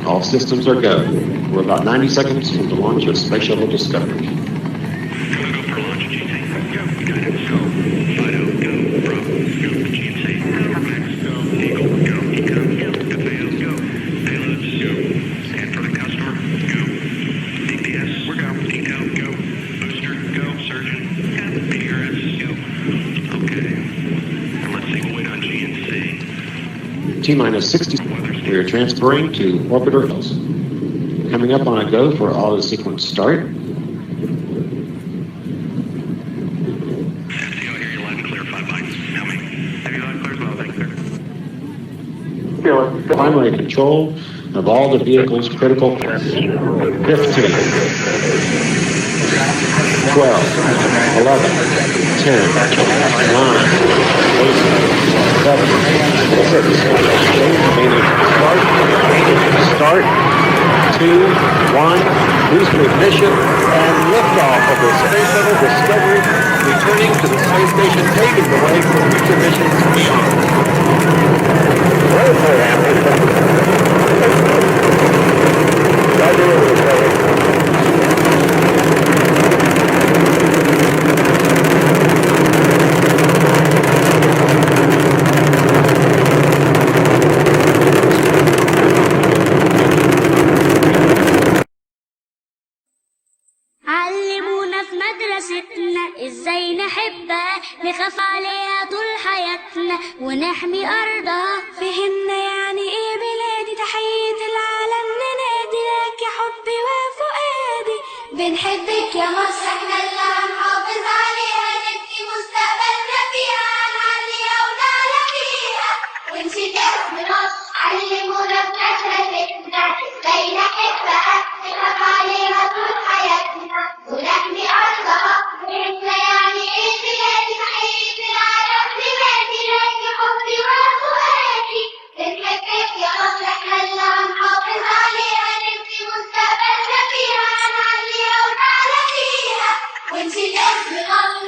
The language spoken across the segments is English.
All systems are go. We're about 90 seconds from the launch of Space Shuttle Discovery. T-minus 60. We are transferring to orbiter. Coming up on a go for auto sequence start. Primary control of all the vehicle's critical. 15, 12, 11, 10, 9, 8, 7, 6, start, 2, 1, boost ignition, and liftoff of the Space Shuttle Discovery, returning to the space station, paving the way for future missions beyond. علمونا في مدرستنا ازاي نحبها نخاف عليها طول حياتنا ونحمي ارضها. فهمنا يعني ايه بلادي تحية العالم ننادي لك يا حبي وفؤادي. بنحبك يا مصر احنا اللي هنحافظ عليها نبني مستقبلنا فيها هنعليها ونعلى فيها ونسيب اسم مصر. علمونا في مدرستنا ازاي نحبها نخاف عليها طول حياتنا ونحمي أرضها. فهمنا يعني إيه بلادي تحية العالم ننادي لك يا حبي وفؤادي. بنحبك يا مصر احنا اللي هنحافظ عليها نبني مستقبلنا فيها هنعليها ونعلى فيها ونسيب اسم مصر.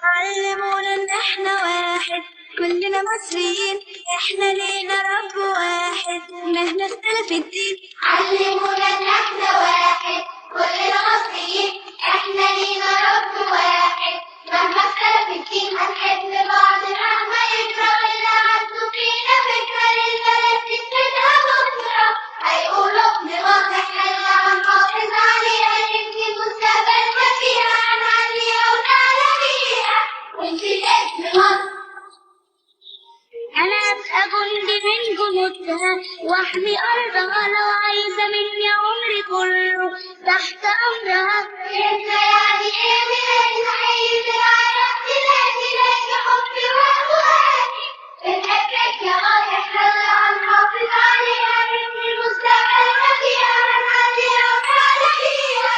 علمونا إن احنا واحد كلنا مصريين احنا لينا رب واحد مهما اختلف الدين. علمونا إن احنا واحد كلنا مصريين احنا لينا رب واحد مهما اختلف الدين. هنحب بعض مهما يجرى اللي عنده فينا فكرة للبلد تسندها بكرة. هيقولوا ابن مصر احنا اللي هنحافظ عليها نبني مستقبلنا فيها هنعليها ونعلى فيها ونسيب اسم مصر. أنا أبقى جندي من جنودها وأحمي أرضها لو عايزة مني عمري كله تحت أمرها. فهمنا يعني إيه بلادي تحية العالم ننادي لك يا حبي وفؤادي. بنحبك يا مصر إحنا اللي هنحافظ عليها نبني مستقبلنا فيها هنعليها ونعلى فيها.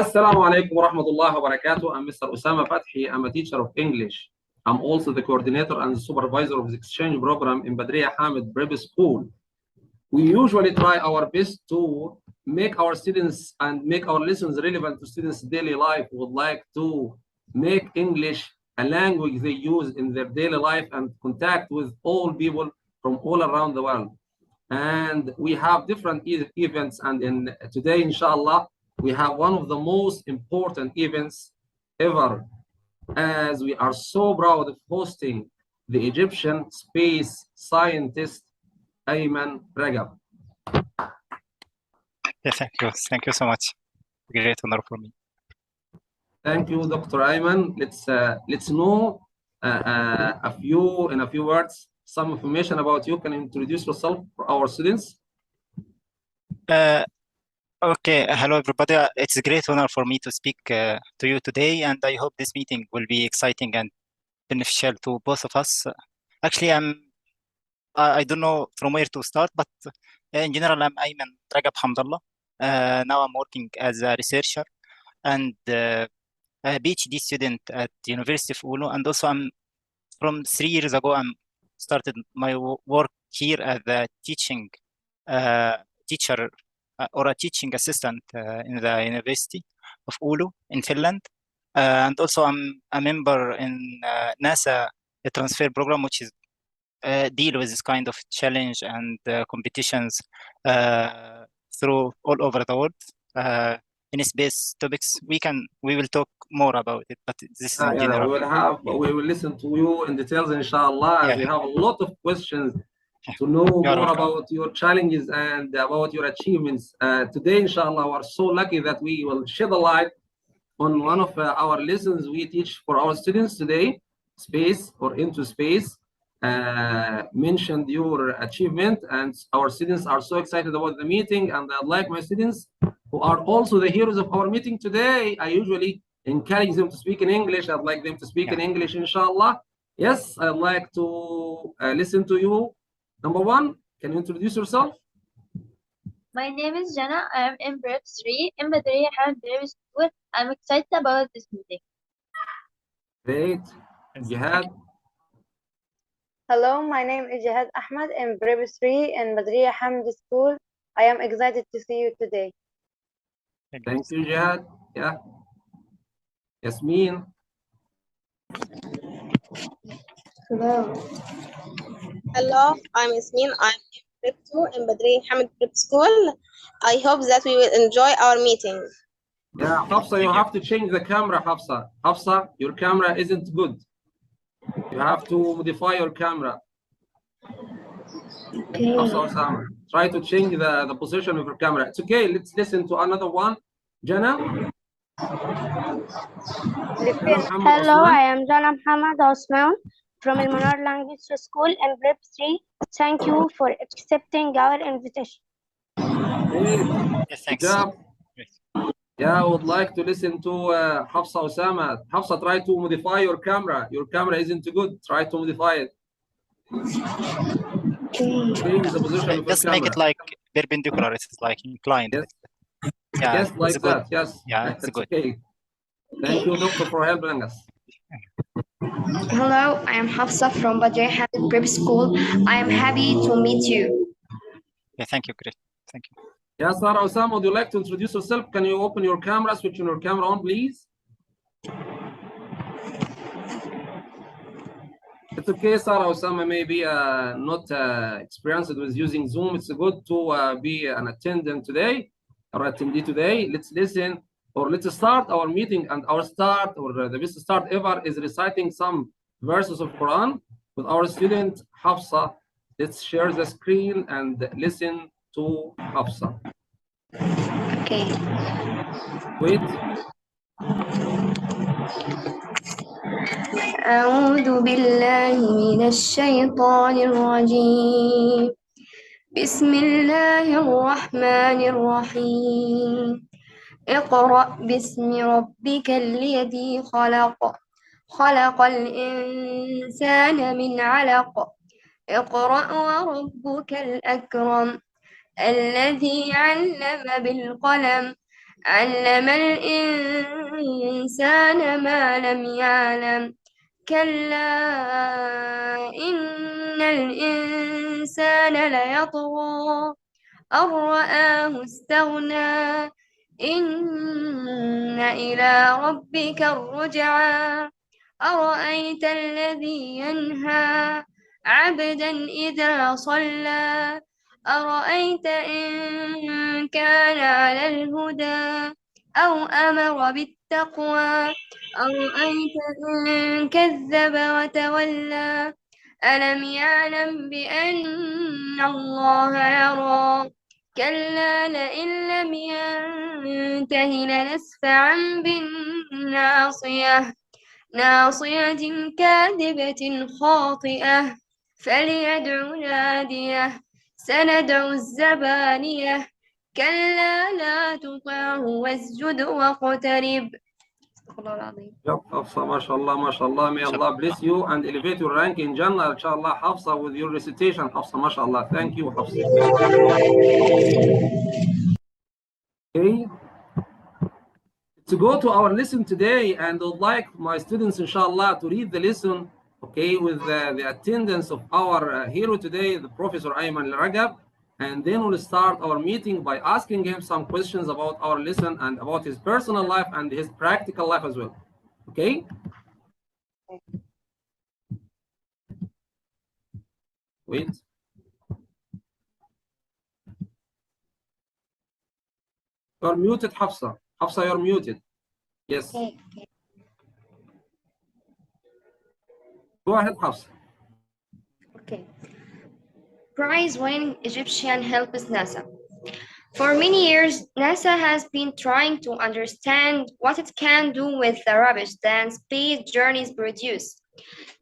Assalamu alaikum wa rahmatullahi wa barakatuh. I'm Mr. Usama Fathi. I'm a teacher of English. I'm also the coordinator and the supervisor of the exchange program in Badriya Hamid Prep School. We usually try our best to make our students and make our lessons relevant to students' daily life. We would like to make English a language they use in their daily life and contact with all people from all around the world. And we have different events, and today, inshallah, we have one of the most important events ever, as we are so proud of hosting the Egyptian space scientist Ayman Ragab. Yeah, thank you so much. Great honor for me. Thank you, Dr. Ayman. Let's know in a few words some information about you. Can you introduce yourself for our students? Okay, hello everybody. It's a great honor for me to speak to you today, and I hope this meeting will be exciting and beneficial to both of us. Actually, I don't know from where to start, but in general, I'm Ayman Ragab Hamdallah. Now I'm working as a researcher and a PhD student at the University of Oulu, and also I'm from 3 years ago. I started my work here as a teaching teacher or a teaching assistant in the University of Oulu in Finland, and also I'm a member in NASA transfer program, which is deal with this kind of challenge and competitions through all over the world. In space topics, we will talk more about it, but this is in general. We will listen to you in details, inshallah, as we have a lot of questions to know more about your challenges and about your achievements. Today, inshallah, we are so lucky that we will shed a light on one of our lessons we teach for our students today, space or into space. Mentioned your achievement, and our students are so excited about the meeting, and I'd like my students who are also the heroes of our meeting today, I usually encourage them to speak in English. I'd like them to speak in English, inshallah. Yes, I'd like to listen to you. Number one, can you introduce yourself? My name is Jana. I am in Prep 3 in Badriya Hamid Primary School. I'm excited about this meeting. Great. Jihad? Hello, my name is Jihad Ahmed in Prep 3 in Badriya Hamid School. I am excited to see you today. Thank you, Jihad. Yeah. Yasmin? Hello, I'm Yasmin. I'm in Prep 2 in Badriya Hamid Prep School. I hope that we will enjoy our meeting. Yeah, Hafsa, you have to change the camera, Hafsa. Hafsa, your camera isn't good. You have to modify your camera. Okay. Hafsa Osama, try to change the position of your camera. It's okay, let's listen to another one. Jana? Hello, I am Jana Muhammad Osman from Al Manar Language School in Prep 3. Thank you for accepting our invitation. Yes, thanks. Yeah, I would like to listen to Hafsa Osama. Hafsa, try to modify your camera. Your camera isn't good. Try to modify it. Change the position of Just your make camera. it like perpendicular. It's like inclined. Yes. Yeah, Yes, like that. Yes. Yeah, it's good. Okay. Thank you, Doctor, for helping us. Hello, I am Hafsa from Badriya Hamid Prep School. I am happy to meet you. Yeah, thank you. Great. Thank you. Yeah, Sarah Osama, would you like to introduce yourself? Can you open your camera, switch your camera on, please? It's okay, Sarah Osama may be not experienced with using Zoom. It's good to be an attendant today or attendee today. Let's listen or let's start our meeting, and our start or the best start ever is reciting some verses of Quran with our student Hafsa. Let's share the screen and listen to Hafsa. Okay. Wait. أعوذ بالله من الشيطان الرجيم. بسم الله الرحمن الرحيم. اقرأ باسم ربك الذي خلق. خلق الإنسان من علق. اقرأ وربك الأكرم. الذي علم بالقلم. علم الإنسان ما لم يعلم. كلا إن الإنسان ليطغى أن رآه استغنى. إن إلى ربك الرجعى. أرأيت الذي ينهى عبدا إذا صلى. أرأيت إن كان على الهدى أو أمر بالتقوى. أرأيت إن كذب وتولى. ألم يعلم بأن الله يرى. كلا لئن لم ينته لنسفعا بالناصية. ناصية كاذبة خاطئة. فليدع ناديه. سندع الزبانية. كلا لا تطعه واسجد واقترب. Hafsa, mashallah, mashallah. May Allah bless you and elevate your rank in Jannah, inshallah, Hafsa, with your recitation, Hafsa, mashallah. Thank you, Hafsa. Okay. To go to our lesson today, and I would like my students, inshallah, to read the lesson, okay, with the attendance of our hero today, the Professor Ayman Ragab. And then we'll start our meeting by asking him some questions about our lesson and about his personal life and his practical life as well. Okay? Wait. You're muted, Hafsa. Hafsa, you're muted. Yes. Okay. Go ahead, Hafsa. Okay. Prize-winning Egyptian helps NASA. For many years, NASA has been trying to understand what it can do with the rubbish that space journeys produce.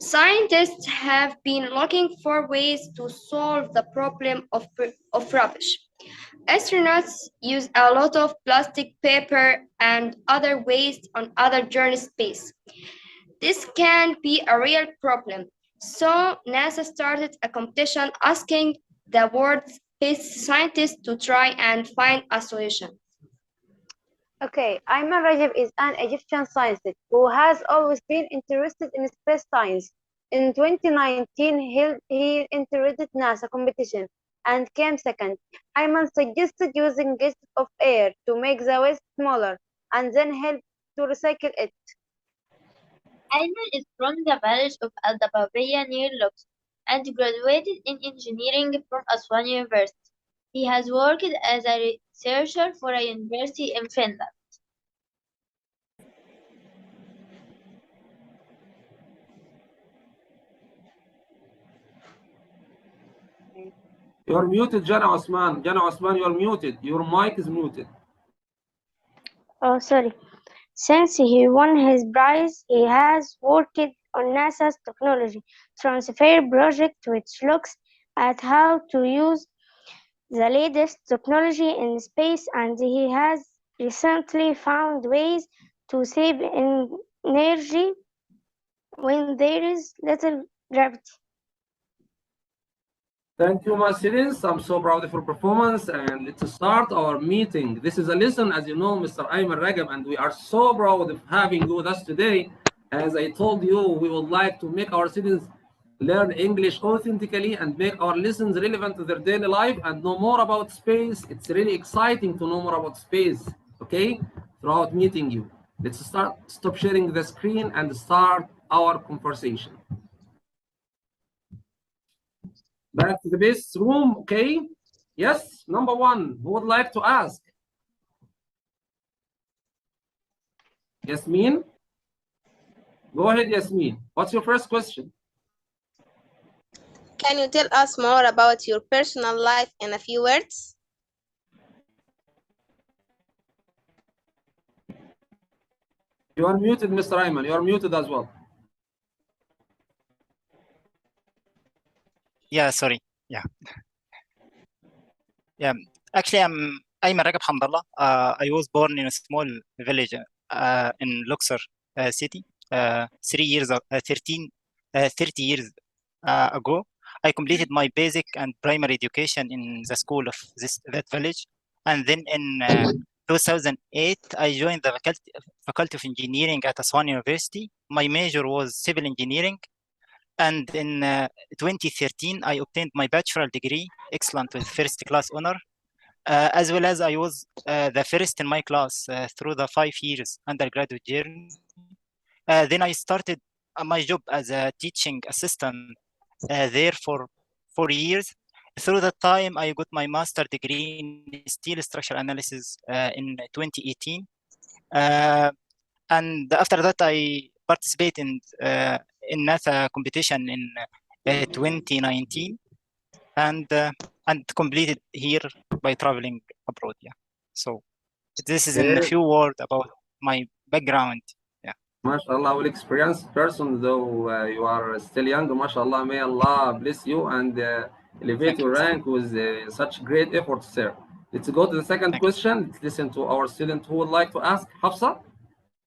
Scientists have been looking for ways to solve the problem of rubbish. Astronauts use a lot of plastic, paper, and other waste on other journey space. This can be a real problem. So NASA started a competition asking the world's best scientists to try and find a solution. Okay, Ayman Rajab is an Egyptian scientist who has always been interested in space science. In 2019, he entered NASA competition and came second. Ayman suggested using gases of air to make the waste smaller and then help to recycle it. Ayman is from the village of Al-Dabawiya near Luxor and graduated in engineering from Aswan University. He has worked as a researcher for a university in Finland. You're muted, Jana Osman. Jana Osman, you're muted. Your mic is muted. Oh, sorry. Since he won his prize, he has worked on NASA's technology transfer project, which looks at how to use the latest technology in space, and he has recently found ways to save energy when there is little gravity. Thank you, my students. I'm so proud of your performance, and let's start our meeting. This is a lesson, as you know, Mr. Ayman Rajab, and we are so proud of having you with us today. As I told you, we would like to make our students learn English authentically and make our lessons relevant to their daily life and know more about space. It's really exciting to know more about space, okay, throughout meeting you. Let's stop sharing the screen and start our conversation. Back to the base room, okay? Yes, number one, who would like to ask? Yasmin? Go ahead, Yasmin. What's your first question? Can you tell us more about your personal life in a few words? You are muted, Mr. Ayman. You are muted as well. Yeah, sorry. Yeah. Actually, I'm Ayman Rajab Hamdallah. I was born in a small village in Luxor city 30 years ago. I completed my basic and primary education in the school of that village. And then in 2008, I joined the Faculty of Engineering at Aswan University. My major was civil engineering. And in 2013, I obtained my bachelor degree, excellent with first class honor, as well as I was the first in my class through the 5 years undergraduate journey. Then I started my job as a teaching assistant there for 4 years. Through that time, I got my master degree in steel structural analysis in 2018. And after that, I participated in NASA competition in 2019 and completed here by traveling abroad. Yeah. So this is in a few words about my background. Yeah. MashaAllah, well experienced person, though you are still young. MashaAllah, may Allah bless you and elevate your rank with such great effort, sir. Let's go to the second question. Let's listen to our student who would like to ask. Hafsa?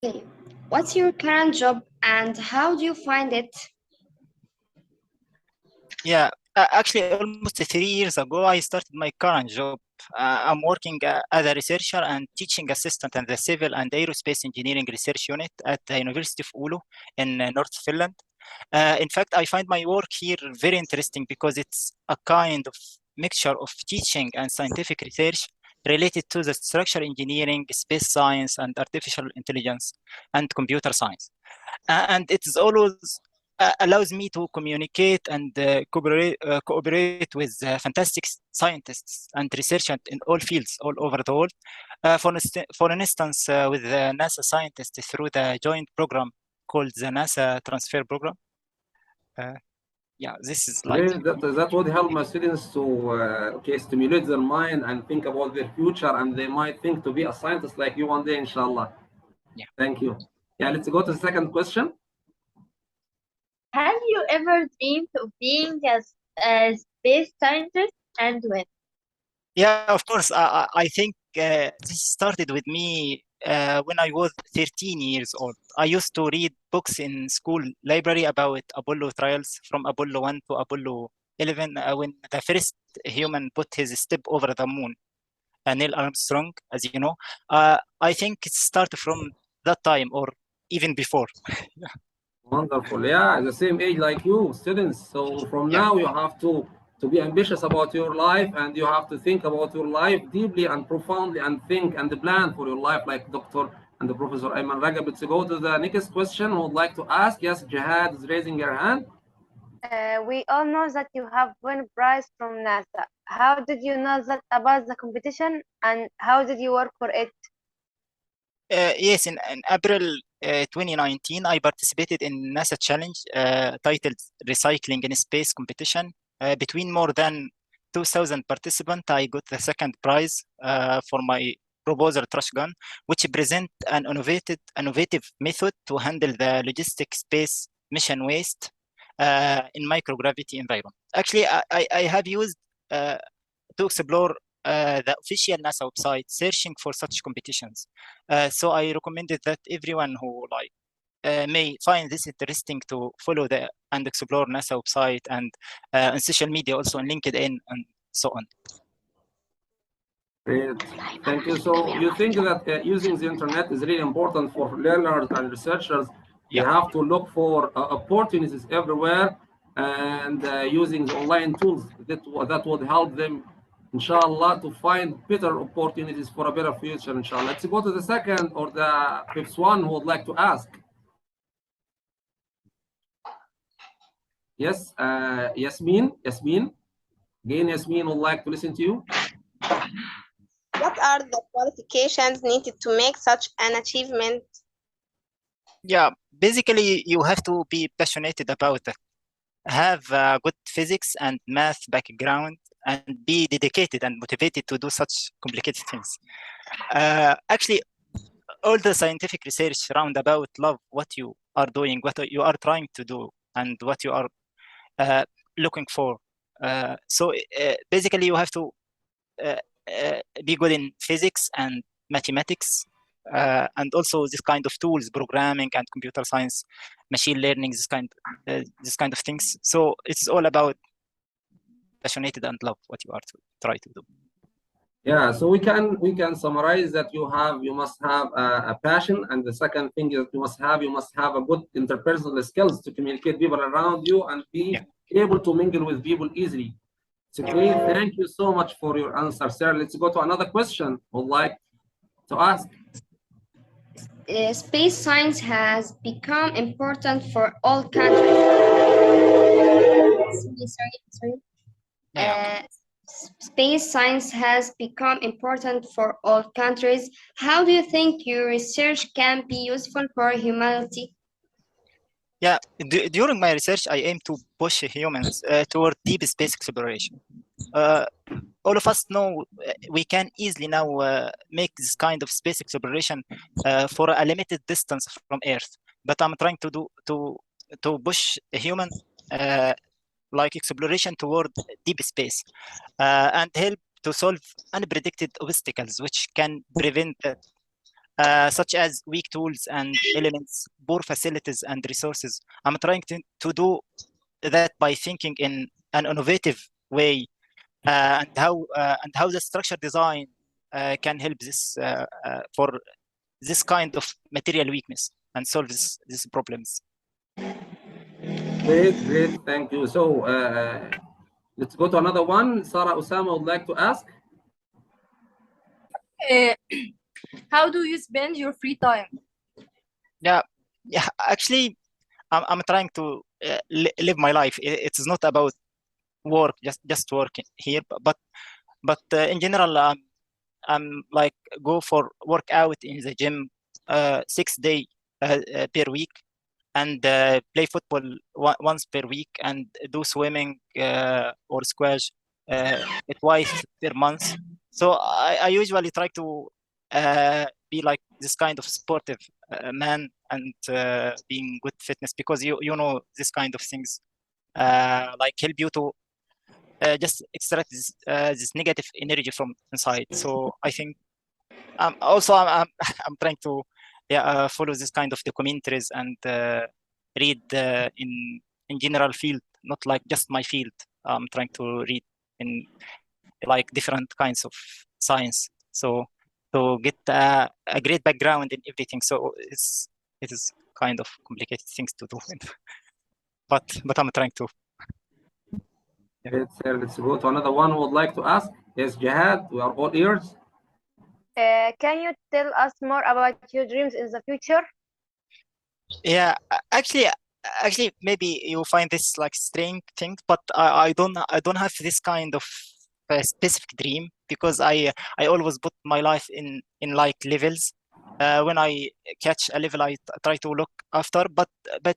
Okay. What's your current job and how do you find it? Yeah, actually, almost 3 years ago, I started my current job. I'm working as a researcher and teaching assistant in the Civil and Aerospace Engineering Research Unit at the University of Oulu in North Finland. In fact, I find my work here very interesting because it's a kind of mixture of teaching and scientific research related to the structural engineering, space science, and artificial intelligence and computer science. And it is always allows me to communicate and cooperate with fantastic scientists and researchers in all fields all over the world. For instance, with the NASA scientists through the joint program called the NASA Transfer Program. Yeah, this is like that would help my students to stimulate their mind and think about their future, and they might think to be a scientist like you one day, inshallah. Yeah. Thank you. Yeah, let's go to the second question. Have you ever dreamed of being a space scientist, and when? Yeah, of course. I think this started with me when I was 13 years old. I used to read books in school library about Apollo trials from Apollo 1 to Apollo 11 when the first human put his step over the moon, Neil Armstrong, as you know. I think it started from that time or even before. Wonderful. Yeah, the same age like you, students. So from Yeah. now you have to be ambitious about your life, and you have to think about your life deeply and profoundly, and think and plan for your life like Dr. and the Professor Ayman Ragab. Let's go to the next question. Who would like to ask? Yes, Jihad is raising her hand. We all know that you have won a prize from NASA. How did you know that about the competition, and how did you work for it? Yes, in April 2019, I participated in NASA challenge titled Recycling in Space competition. Between more than 2,000 participants, I got the second prize for my proposer trash gun, which present an innovative method to handle the logistic space mission waste in microgravity environment. Actually, I have used to explore the official NASA website searching for such competitions. So I recommended that everyone who may find this interesting to follow and explore NASA website and on social media, also on LinkedIn and so on. Great. Thank you. So you think that using the internet is really important for learners and researchers? Yeah. They have to look for opportunities everywhere, and using the online tools that would help them, inshallah, to find better opportunities for a better future, inshallah. Let's go to the second or the fifth one who would like to ask. Yes, Yasmin. Again, Yasmin would like to listen to you. What are the qualifications needed to make such an achievement? Yeah, basically you have to be passionate about it, have a good physics and math background, and be dedicated and motivated to do such complicated things. Actually, all the scientific research around about love what you are doing, what you are trying to do, and what you are looking for. So basically you have to be good in physics and mathematics, and also this kind of tools, programming and computer science, machine learning, this kind of things. So it's all about passionate and love what you are to try to do. Yeah, so we can summarize that you must have a passion, and the second thing is you must have a good interpersonal skills to communicate people around you and be able to mingle with people easily. It's okay. Thank you so much for your answer, sir. Let's go to another question. Would like to ask. Space science has become important for all countries. Space science has become important for all countries. How do you think your research can be useful for humanity? Yeah, during my research, I aim to push humans toward deep space exploration. All of us know we can easily now make this kind of space exploration for a limited distance from Earth. But I'm trying to push a human like exploration toward deep space and help to solve unpredicted obstacles which can prevent such as weak tools and elements, poor facilities and resources. I'm trying to do that by thinking in an innovative way, and how the structure design can help this for this kind of material weakness and solve these problems. Great, thank you. So let's go to another one. Sarah Osama would like to ask. How do you spend your free time? Yeah. Actually, I'm trying to live my life. It's not about work, just working here, but in general, I'm like go for workout in the gym 6 days per week, and play football once per week, and do swimming or squash twice per month. So I usually try to be like this kind of sportive man, and being good fitness, because you know this kind of things like help you to just extract this negative energy from inside. So I think also I'm I'm trying to follow this kind of documentaries and read in general field, not like just my field. I'm trying to read in like different kinds of science, so to get a great background in everything. So it is kind of complicated things to do, but I'm trying to. Let's go to another one who would like to ask. Yes, Jihad, we are all ears. Can you tell us more about your dreams in the future? Yeah, actually, maybe you find this like strange thing, but I don't have this kind of specific dream, because I always put my life in like levels. When I catch a level, I try to look after, but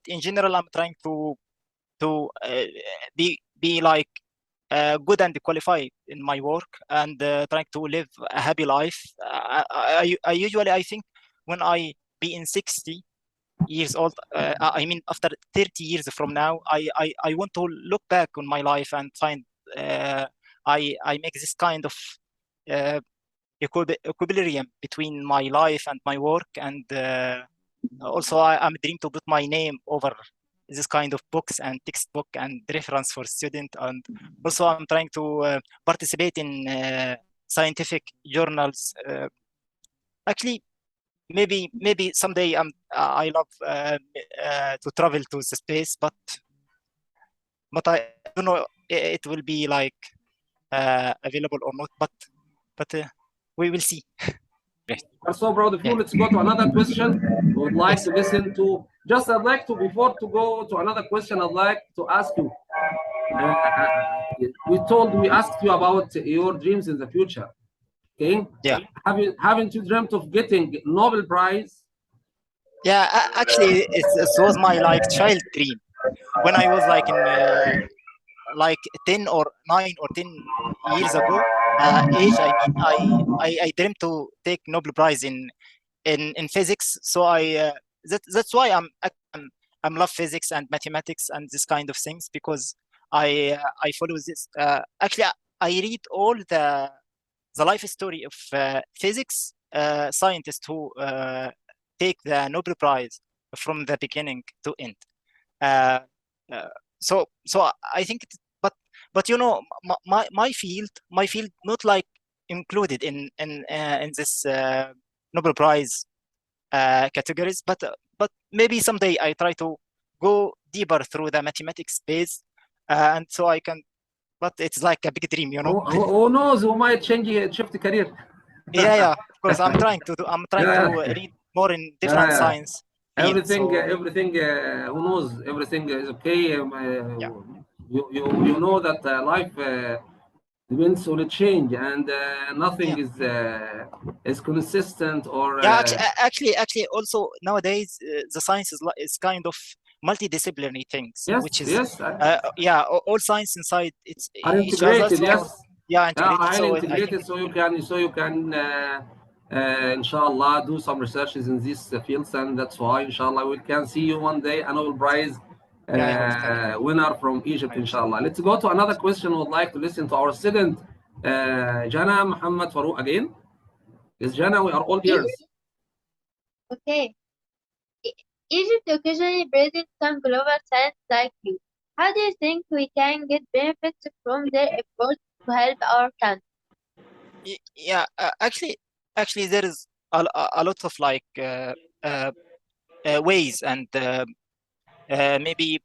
in general, I'm trying to be like good and qualified in my work, and trying to live a happy life. I usually, I think, when I be in 60 years old, I mean after 30 years from now, I want to look back on my life and find I make this kind of equilibrium between my life and my work, and also I'm dream to put my name over this kind of books and textbook and reference for student, and also I'm trying to participate in scientific journals. Actually, maybe someday I love to travel to the space, but I don't know it will be like available or not, but we will see. I'm so proud of you. Let's go to another question. We would like to listen to. Just I'd like to, before to go to another question, I'd like to ask you. We asked you about your dreams in the future. Okay. Yeah. Haven't you dreamt of getting Nobel Prize? Yeah, actually, it was my like child dream when I was like in like 10 or 9 or 10 years ago age. I mean, I dreamed to take Nobel Prize in physics. So that's why I'm love physics and mathematics and this kind of things, because I follow this. Actually, I read all the life story of physics scientists who take the Nobel Prize from the beginning to end. So I think, but you know, my field not like included in this Nobel Prize categories, but maybe someday I try to go deeper through the mathematics space, and so I can. But it's like a big dream, you know. Who knows? Who might shift the career? Yeah. Of course, I'm trying to read more in different science fields. Everything. Who knows? Everything is okay. You know that life depends on a change, and nothing is consistent or. Actually, also nowadays the science is kind of multidisciplinary things, which is all science inside it's are integrated. Integrated. So you can inshallah do some researches in these fields, and that's why inshallah we can see you one day a Nobel Prize winner from Egypt, inshallah. Let's go to another question. Would like to listen to our student Jana Muhammad Farouk again. Yes, Jana, we are all ears. Okay. Egypt occasionally presents some global scientists like you. How do you think we can get benefits from their efforts to help our country? Yeah, actually, there is a lot of like ways, and maybe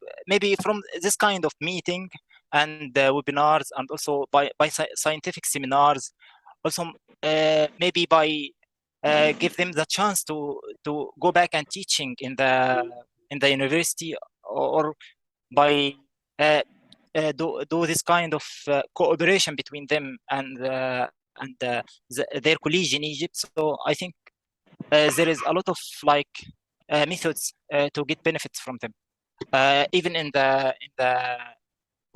from this kind of meeting and webinars, and also by scientific seminars, also maybe by give them the chance to go back and teaching in the university, or do this kind of cooperation between them and their colleagues in Egypt. So I think there is a lot of like methods to get benefits from them, even in the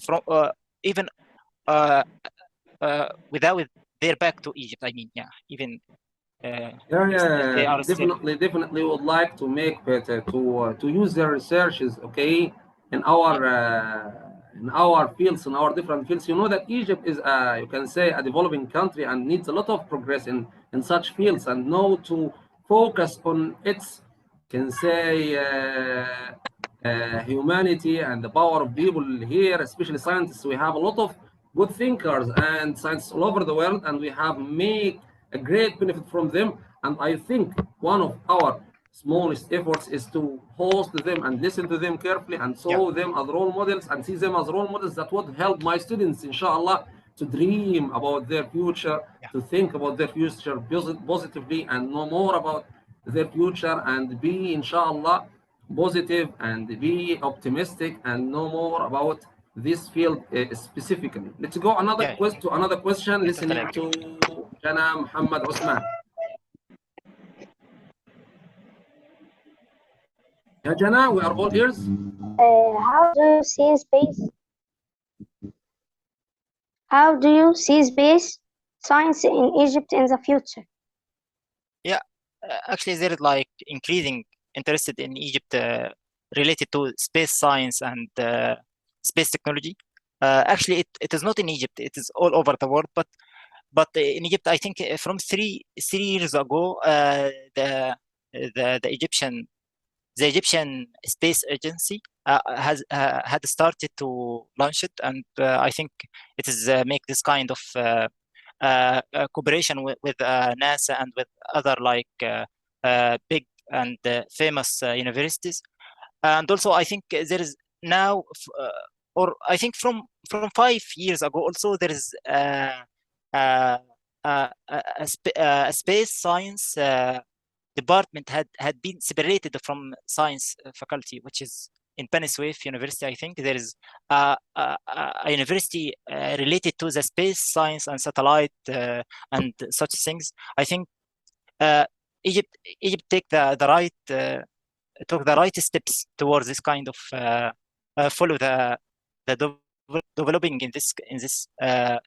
from even without their back to Egypt. I mean, yeah, even they are definitely would like to make better to use their researches, okay, in our fields, in our different fields. You know that Egypt is you can say a developing country and needs a lot of progress in such fields, and know to focus on its, can say, humanity and the power of people here, especially scientists. We have a lot of good thinkers and scientists all over the world, and we have made a great benefit from them. And I think one of our smallest efforts is to host them and listen to them carefully and show them as role models and see them as role models that would help my students, inshallah, to dream about their future, to think about their future positively and know more about their future, and be, inshallah, positive and be optimistic and know more about this field specifically. Let's go to another question, listening to Jana Muhammad Usman. Yeah, Jana, we are all ears. How do you see space? How do you see space science in Egypt in the future? Yeah, actually, there is like increasing interest in Egypt related to space science and space technology. Actually, it is not in Egypt; it is all over the world. But in Egypt, I think from three years ago, the Egyptian Space Agency had started to launch it, and I think it is make this kind of cooperation with NASA and with other like big and famous universities. And also, I think there is now, or I think from 5 years ago, also there is a space science department had been separated from science faculty, which is in Beni Suef University. I think there is a university related to the space science and satellite and such things. I think Egypt took the right steps towards this kind of follow the developing in this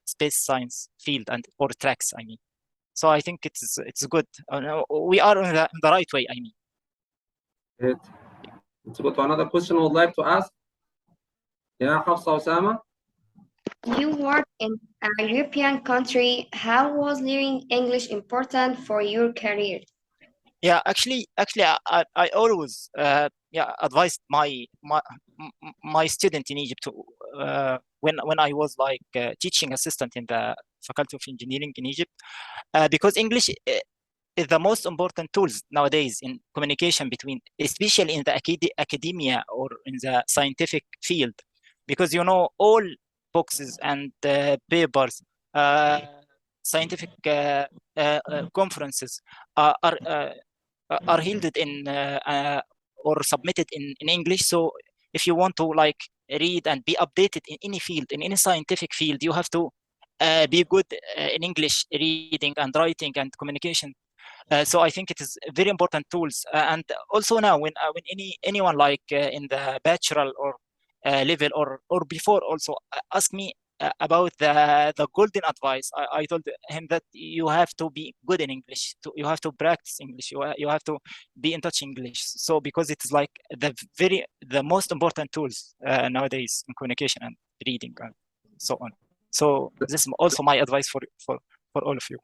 space science field and or tracks. I mean, so I think it's good. We are on the right way. I mean. Let's go to another question I would like to ask. Yeah, Hafsa Osama. You work in a European country. How was learning English important for your career? Yeah, actually, I always advised my student in Egypt to, when I was like teaching assistant in the Faculty of Engineering in Egypt, because English is the most important tools nowadays in communication between, especially in the academia or in the scientific field, because you know all boxes and papers, scientific conferences are held in or submitted in English. So if you want to like read and be updated in any field, in any scientific field, you have to be good in English reading and writing and communication. So I think it is very important tools. And also now when anyone like in the bachelor or level or before also ask me about the golden advice, I told him that you have to be good in English. You have to practice English. You have to be in touch English. So because it is like the most important tools nowadays in communication and reading and so on. So this is also my advice for all of you.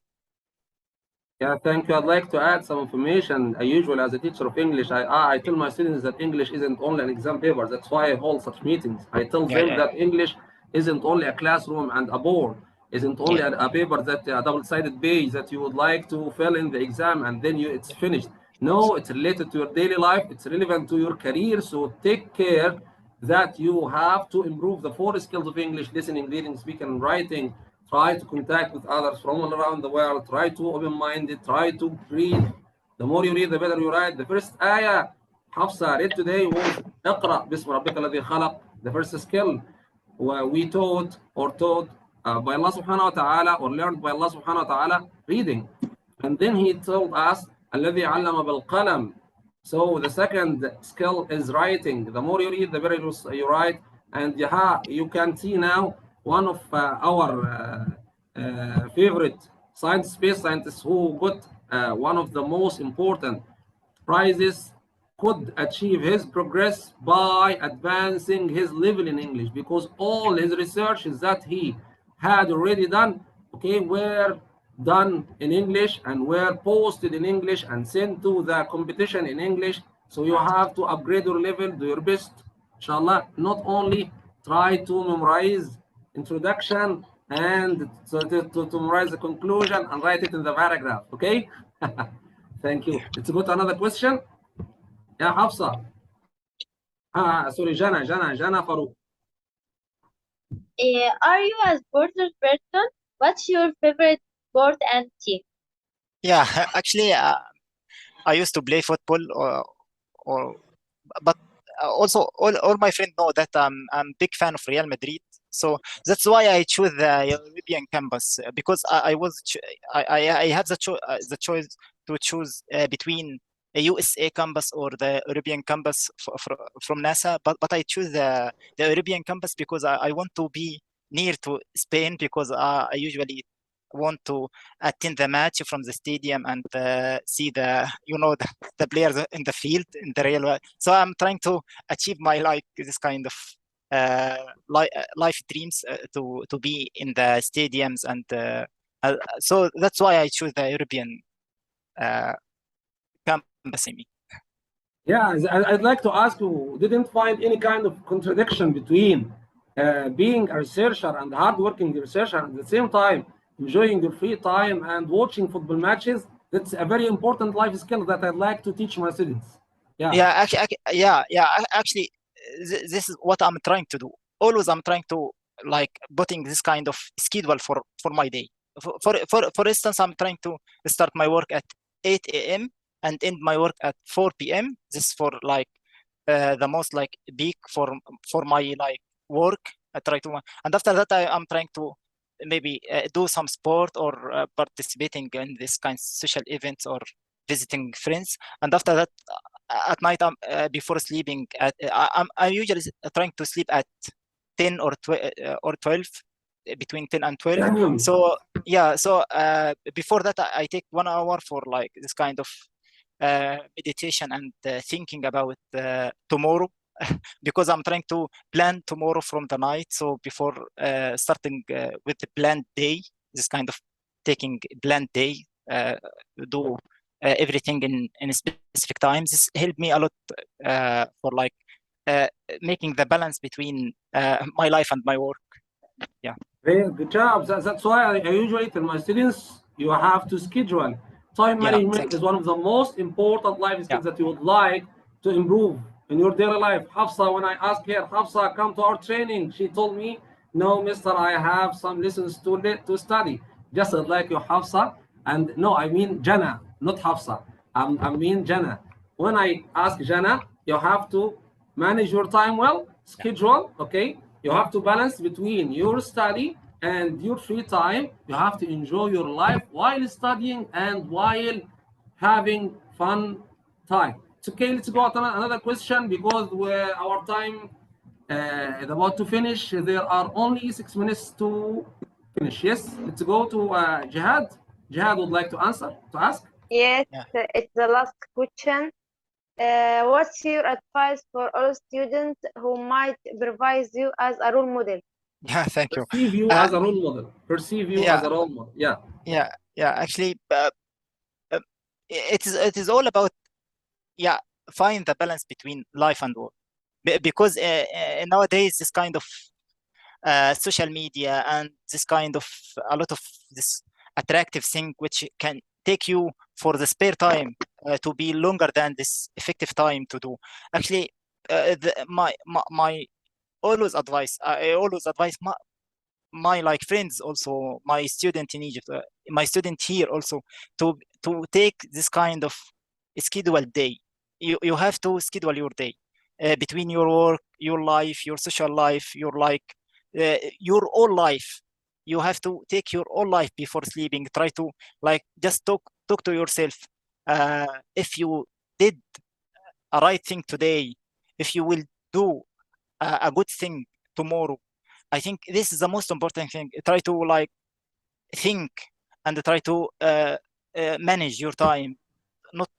Yeah, thank you. I'd like to add some information. Usually, as a teacher of English, I tell my students that English isn't only an exam paper. That's why I hold such meetings. I tell them that English isn't only a classroom and a board. Isn't only a paper that a double-sided page that you would like to fill in the exam and then it's finished. No, it's related to your daily life. It's relevant to your career. So take care that you have to improve the 4 skills of English: listening, reading, speaking, and writing. Try to contact with others from all around the world. Try to open-minded. Try to read. The more you read, the better you write. The first ayah Hafsa read today was اقرأ باسم ربك الذي خلق The first skill we taught by Allah subhanahu wa ta'ala, or learned by Allah subhanahu wa ta'ala, reading. And then he told us, الذي علم بالقلم. So the second skill is writing. The more you read, the better you write. And you can see now one of our favorite space scientists who got one of the most important prizes could achieve his progress by advancing his level in English, because all his researches that he had already done, okay, were done in English and were posted in English and sent to the competition in English. So you have to upgrade your level, do your best, inshallah. Not only try to memorize introduction and to memorize the conclusion and write it in the paragraph, okay? Thank you. Let's go to another question. Yeah, Hafsa. Sorry, Jana Farouk. Are you a sports person? What's your favorite sport and team? Yeah, actually, I used to play football, but also all my friends know that I'm a big fan of Real Madrid. So that's why I chose the European campus, because I had the choice to choose between a USA campus or the European campus from NASA, but I choose the European campus because I want to be near to Spain, because I usually want to attend the match from the stadium and see the players in the field in the real world. So I'm trying to achieve my this kind of life dreams to be in the stadiums, and so that's why I choose the European campus. Yeah, I'd like to ask you, didn't find any kind of contradiction between being a researcher and hardworking researcher at the same time enjoying your free time and watching football matches? That's a very important life skill that I'd like to teach my students. Actually, this is what I'm trying to do. Always I'm trying to putting this kind of schedule for my day. For instance, I'm trying to start my work at 8 a.m. and end my work at 4 p.m. This is for the most peak for my work. I try to, and after that I'm trying to maybe do some sport or participating in this kind of social events or visiting friends. And after that, at night, before sleeping, I'm usually trying to sleep at 10 or 12, between 10 and 12. So yeah, so before that, I take 1 hour for this kind of meditation and thinking about tomorrow. Because I'm trying to plan tomorrow from the night. So before starting with the planned day, this kind of taking planned day, do everything in specific times. This helped me a lot for making the balance between my life and my work. Yeah. Very good job. That's why I usually tell my students, you have to schedule. Time management is one of the most important life skills that you would like to improve in your daily life. Hafsa, when I asked her, Hafsa, come to our training, she told me, no, mister, I have some lessons to study. Just like you, Hafsa. And no, I mean Jana, not Hafsa. I mean Jana. When I ask Jana, you have to manage your time well, schedule, okay? You have to balance between your study and your free time. You have to enjoy your life while studying and while having fun time. It's okay, let's go to another question, because our time is about to finish. There are only 6 minutes to finish. Yes, let's go to Jihad. Jihad would like to ask. Yes, it's the last question. What's your advice for all students who might perceive you as a role model? Yeah, thank you. Perceive you as a role model. Perceive you as a role model. Yeah. Actually, it is all about find the balance between life and work, because nowadays this kind of social media and this kind of a lot of this attractive thing which can take you for the spare time to be longer than this effective time to do. Actually, my always advice, I always advise my friends, also my student in Egypt, my student here also, to take this kind of scheduled day. You have to schedule your day. between your work, your life, your social life, your your whole life. You have to take your whole life before sleeping. Try to just talk to yourself. If you did a right thing today, if you will do a good thing tomorrow, I think this is the most important thing. Try to think and try to manage your time, not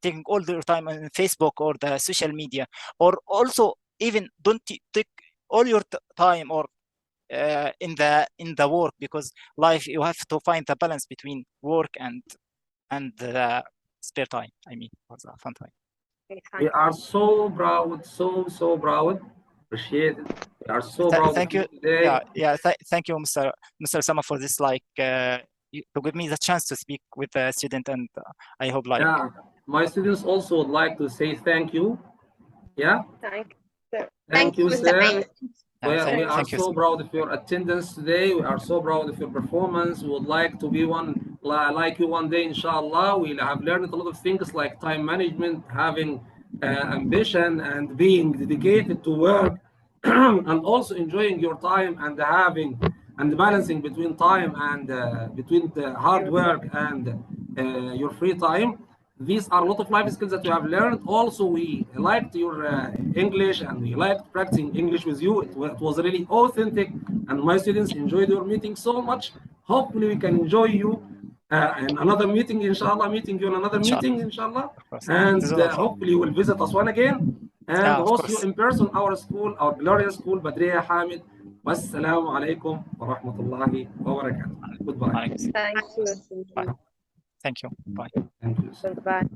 taking all your time on Facebook or the social media, or also even don't take all your time or in the work, because life, you have to find the balance between work and the spare time. I mean, for the fun time. We are so proud, so proud. Appreciate it. We are so proud Thank of you today. Thank you, Mr. Sama, for this to give me the chance to speak with the student, and I hope my students also would like to say thank you. Thank you, Mr. Ayman. We are thank you so proud of your attendance today. We are so proud of your performance. We would like to be one like you one day, inshallah. We have learned a lot of things like time management, having ambition, and being dedicated to work, and also enjoying your time and balancing between time and between the hard work and your free time. These are a lot of life skills that we have learned. Also, we liked your English, and we liked practicing English with you. It was really authentic, and my students enjoyed your meeting so much. Hopefully, we can enjoy you in another meeting, inshallah, meeting you in another meeting, inshallah. And hopefully, you will visit Aswan again and host you in person, our school, our glorious school, Badriya Hamid. Wassalamu alaikum wa rahmatullahi wa barakatuh. Goodbye. Thank you. Bye. Thank you. Bye. Thank you. Goodbye.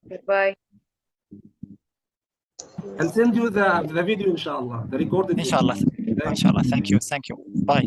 Goodbye. I'll send you the video, inshallah, the recorded video. Inshallah. Inshallah. Thank you. Bye.